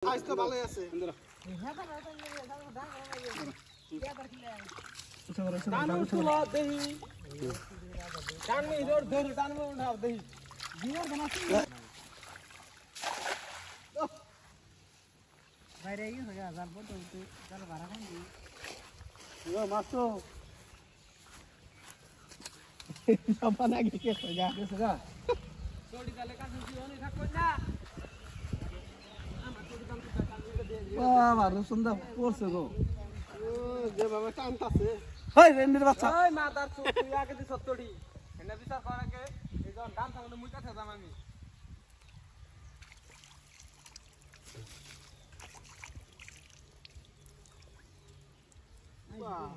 আজ তো ভালোই আছে সুন্দর পড়ছে গো যেভাবে টানতাছে হয় রেন্ডির বাচ্চা ওই মাদার চোখ তুই আগে দি সত্তরি এনে বিচার কর আগে এই যখন ডান থাকলে মুই কাছে যাম আমি বাহ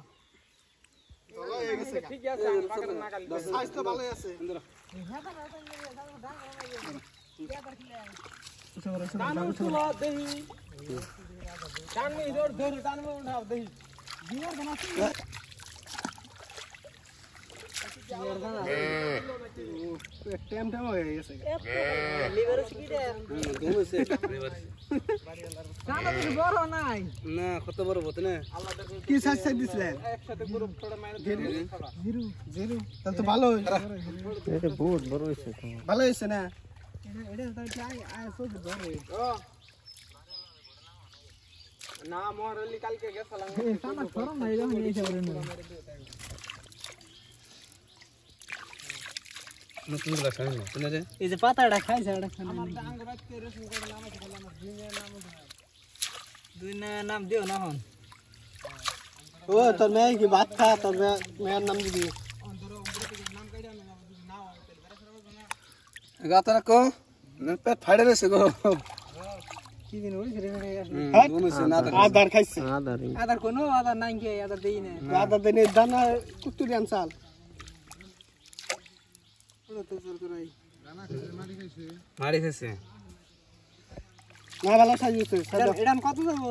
ভালো হয়ে গেছে ঠিক আছে পাকাটা না গালি সাইজ তো ভালোই আছে টানু চলো দেহি টানমি ধর ধর টানমি উঠাও দেহি জিওর বানাছি জিওর বানা টাইম টাইম হয়ে গেছে লিভার কি রে ঘুমছে লিভার কানা তো বড় নাই না কত বড় হতে না কি সাইজ সাইজ দিছিলেন একসাথে পুরো থোড়া মাইনে জিরো জিরো তাহলে তো ভালো এটা বহুত বড় হইছে তো ভালো হইছে না এটা তো আই সব ধরে ও না মোরলি কালকে গেছলাম কানা গরম নাই যখন এই যাবে না নতুন রাখা না শুনে রে এই যে পাতাটা খাইছে এটা খানা আমার আঙ্গ রাখতে রসুন করে নাম আছে আমার দুই নাম দিও না হন ও তোর মেয়ে কি ভাত খা তোর মেয়ের নাম দিবি নাম কাইডা না নাও গাতরা কো পেট ফাড়ে রেছে গো কি দিন ওই রে আদার খাইছে আদার কোন আদার নাই কি আদার দেই না আদার দেই না দানা কুতুরি আনসাল ওটা তো সর করাই দানা খাইছে মারি খাইছে না ভালো সাজিয়েছে এডাম কত যাব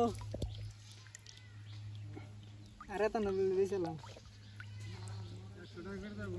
আরে তো না বেশিলাম 100 টাকা করে যাব